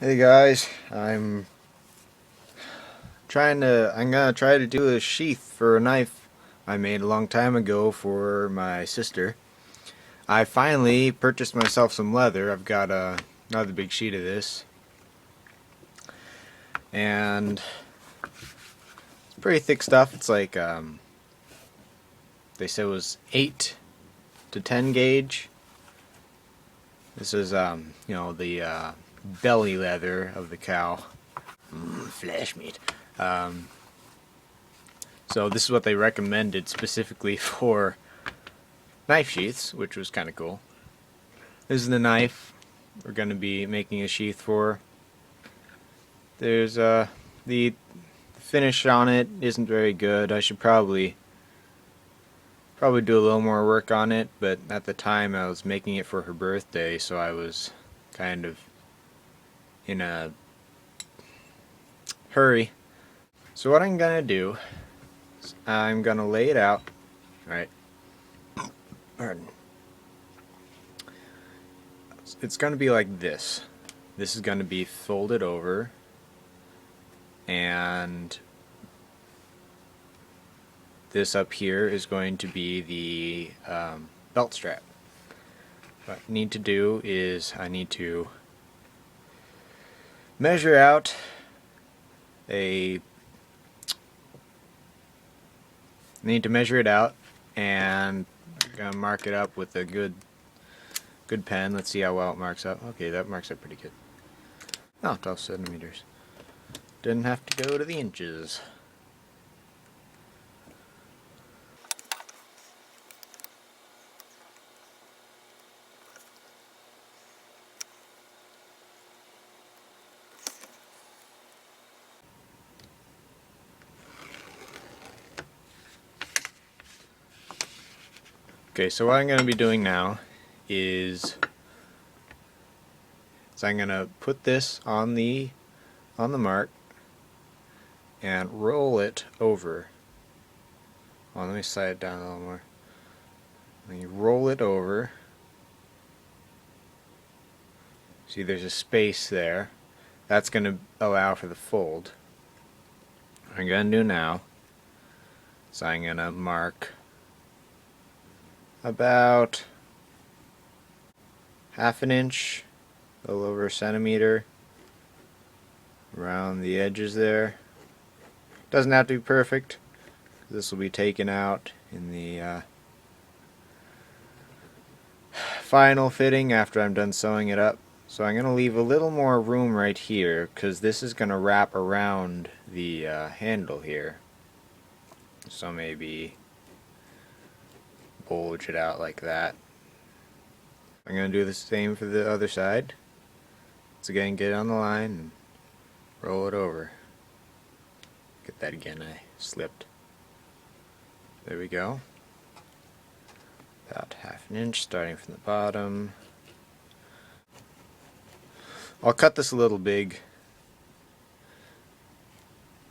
Hey guys, I'm gonna try to do a sheath for a knife I made a long time ago for my sister. I finally purchased myself some leather. I've got another big sheet of this, and it's pretty thick stuff. It's like they said it was 8 to 10 gauge. This is the belly leather of the cow. Flesh meat. So this is what they recommended specifically for knife sheaths, which was kind of cool. This is the knife we're going to be making a sheath for. There's the finish on it isn't very good. I should probably do a little more work on it, but at the time I was making it for her birthday, so I was kind of in a hurry. So what I'm gonna do is I'm gonna lay it out. Right. Pardon. It's gonna be like this. This is gonna be folded over, and this up here is going to be the belt strap. What I need to do is I need to measure out it out, and I'm gonna mark it up with a good pen. Let's see how well it marks up. Okay, that marks up pretty good. Oh, 12 centimeters. Didn't have to go to the inches. Okay, so what I'm going to be doing now is I'm going to put this on the mark and roll it over. Well, let me slide it down a little more. When you roll it over, see there's a space there. That's going to allow for the fold. What I'm going to do now is I'm going to mark about half an inch, a little over a centimeter around the edges there. Doesn't have to be perfect. This will be taken out in the final fitting after I'm done sewing it up. So I'm going to leave a little more room right here because this is going to wrap around the handle here. So maybe bulge it out like that. I'm going to do the same for the other side. So again, get it on the line and roll it over. Get that again, I slipped. There we go. About half an inch starting from the bottom. I'll cut this a little big.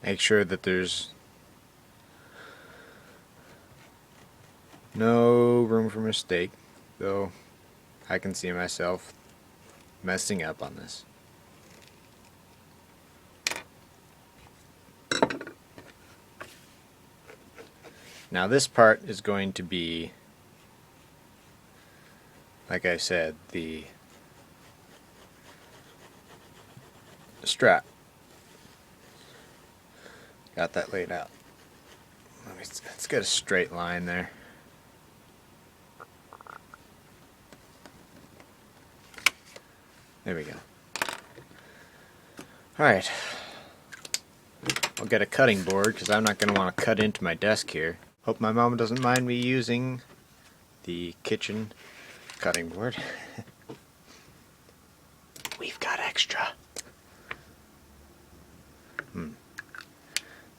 Make sure that there's no room for mistake, though I can see myself messing up on this. Now this part is going to be, like I said, the strap. Got that laid out. Let's get a straight line there. There we go. Alright. I'll get a cutting board because I'm not going to want to cut into my desk here. Hope my mom doesn't mind me using the kitchen cutting board. We've got extra. I'm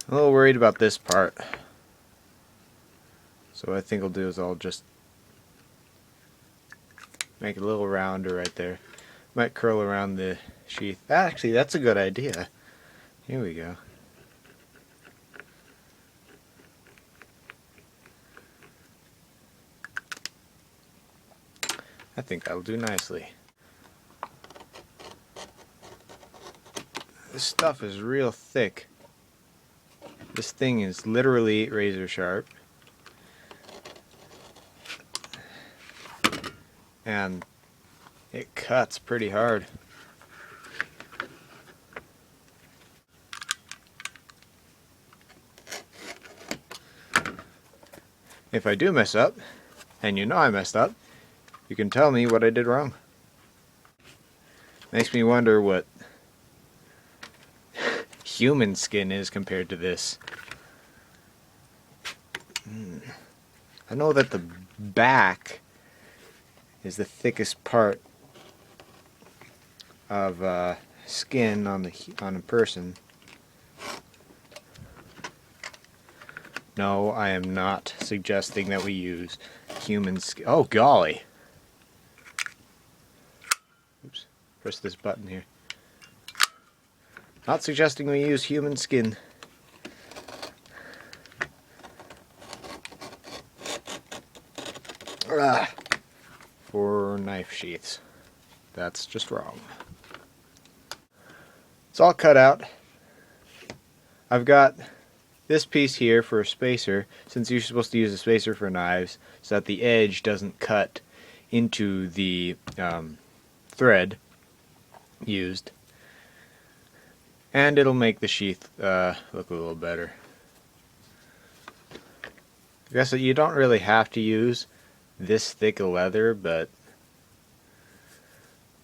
a little worried about this part. So what I think I'll do is I'll just make it a little rounder right there. Might curl around the sheath. Actually, that's a good idea. Here we go. I think that'll do nicely. This stuff is real thick. This thing is literally razor sharp. And it cuts pretty hard. If I do mess up, and you know I messed up, you can tell me what I did wrong. Makes me wonder what human skin is compared to this. I know that the back is the thickest part of skin on a person. No, I am not suggesting that we use human skin. Oh golly! Oops, press this button here. Not suggesting we use human skin. For knife sheaths. That's just wrong. It's all cut out. I've got this piece here for a spacer, since you're supposed to use a spacer for knives, so that the edge doesn't cut into the thread used. And it'll make the sheath look a little better. I guess that you don't really have to use this thick of leather, but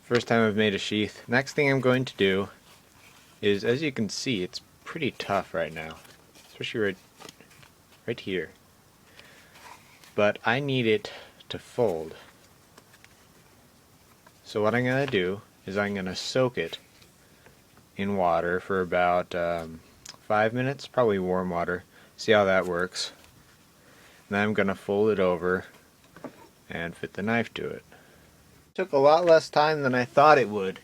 first time I've made a sheath. Next thing I'm going to do is, as you can see, it's pretty tough right now, especially right here. But I need it to fold. So what I'm going to do is I'm going to soak it in water for about 5 minutes, probably warm water. See how that works. Then I'm going to fold it over and fit the knife to it. Took a lot less time than I thought it would.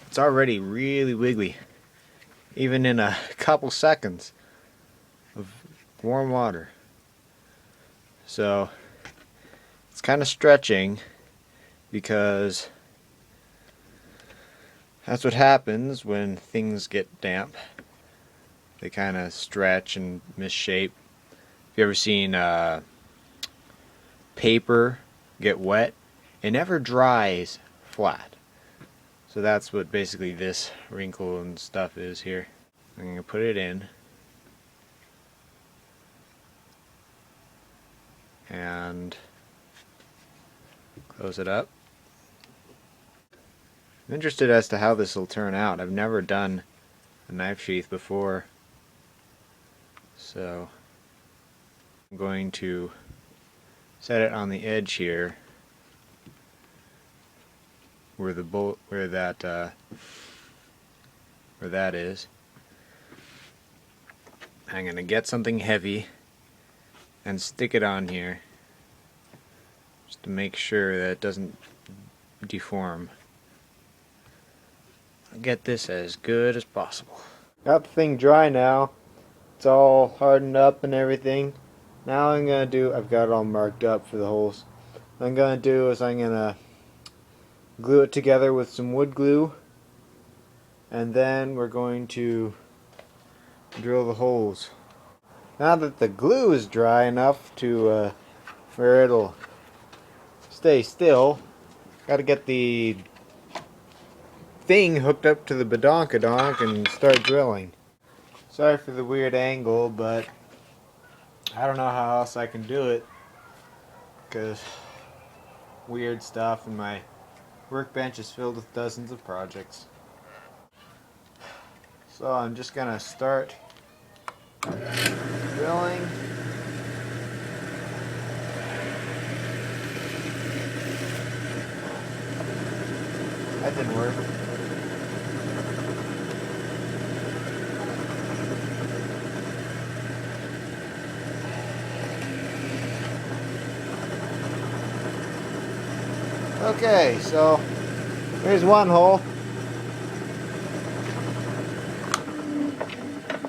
It's already really wiggly, even in a couple seconds of warm water. So it's kind of stretching, because that's what happens when things get damp. They kind of stretch and misshape. If you ever seen paper get wet, it never dries flat. So that's what basically this wrinkle and stuff is here. I'm going to put it in and close it up. I'm interested as to how this will turn out. I've never done a knife sheath before, so I'm going to set it on the edge here, where the bolt, where that is. I'm going to get something heavy and stick it on here, just to make sure that it doesn't deform. Get this as good as possible. Got the thing dry now. It's all hardened up and everything. Now I'm gonna do, I've got it all marked up for the holes. What I'm gonna do is I'm gonna glue it together with some wood glue, and then we're going to drill the holes. Now that the glue is dry enough to where it'll stay still, gotta get the thing hooked up to the badonkadonk and start drilling. Sorry for the weird angle, but I don't know how else I can do it, because weird stuff, and my workbench is filled with dozens of projects. So I'm just gonna start drilling. That didn't work. Okay, so here's one hole.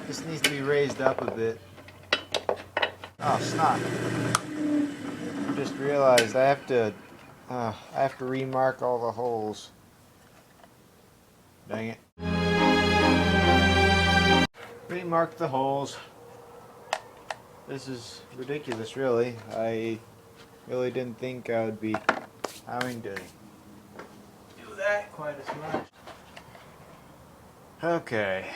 This needs to be raised up a bit. Oh, snot. I just realized I have to remark all the holes. Dang it. Remark the holes. This is ridiculous, really. I really didn't think I would be having to do that quite as much. Okay.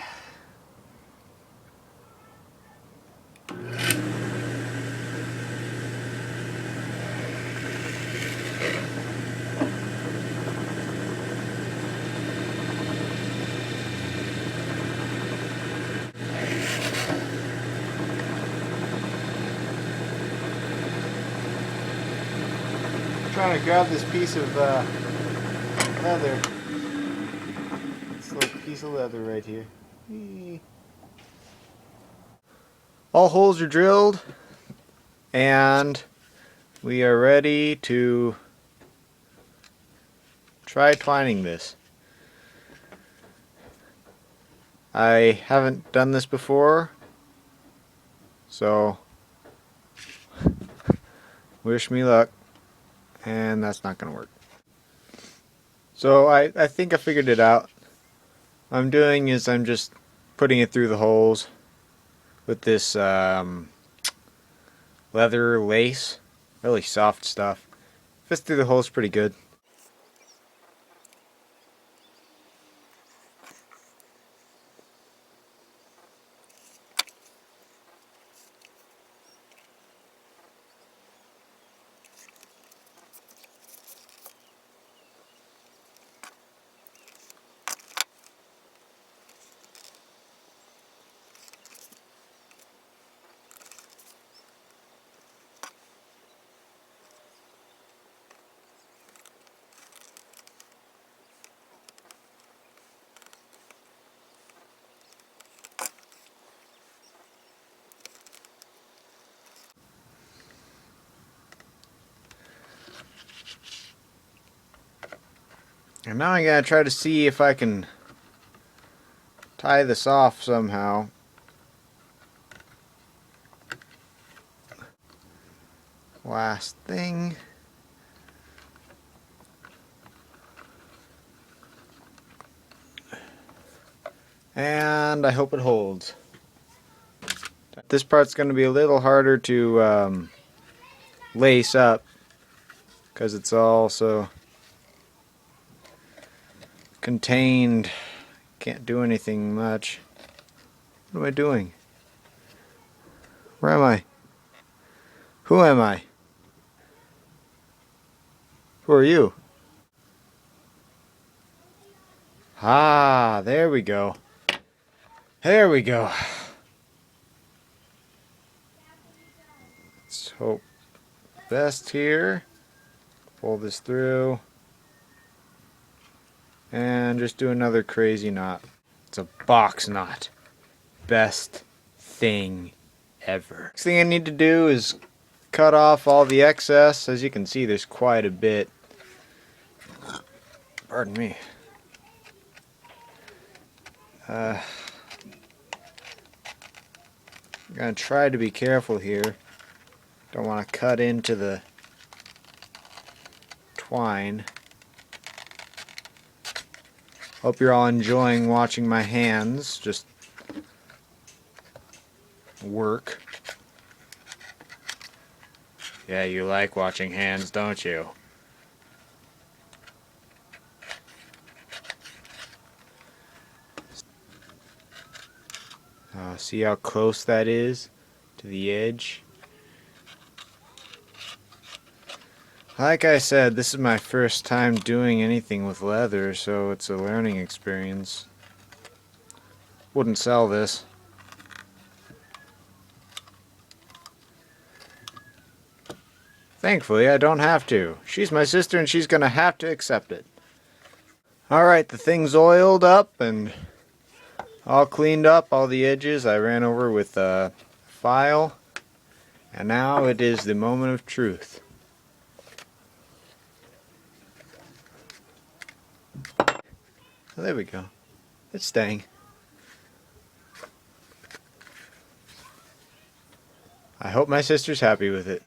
Trying to grab this piece of leather. This little piece of leather right here. Whee. All holes are drilled, and we are ready to try twining this. I haven't done this before, so wish me luck. And that's not going to work. So I think I figured it out. What I'm doing is I'm just putting it through the holes with this leather lace. Really soft stuff. Fits through the holes pretty good. And now I gotta try to see if I can tie this off somehow. Last thing. And I hope it holds. This part's going to be a little harder to lace up because it's also contained. Can't do anything much. What am I doing? Where am I? Who am I? Who are you? Ah, there we go. There we go. Let's hope best here. Pull this through. And just do another crazy knot. It's a box knot. Best thing ever. Next thing I need to do is cut off all the excess. As you can see, there's quite a bit. Pardon me. I'm gonna try to be careful here. Don't want to cut into the twine. Hope you're all enjoying watching my hands just work. Yeah, you like watching hands, don't you? See how close that is to the edge? Like I said, this is my first time doing anything with leather, so it's a learning experience. Wouldn't sell this. Thankfully, I don't have to. She's my sister and she's gonna have to accept it. Alright, the thing's oiled up and all cleaned up, all the edges I ran over with a file. And now it is the moment of truth. Oh, there we go. It's staying. I hope my sister's happy with it.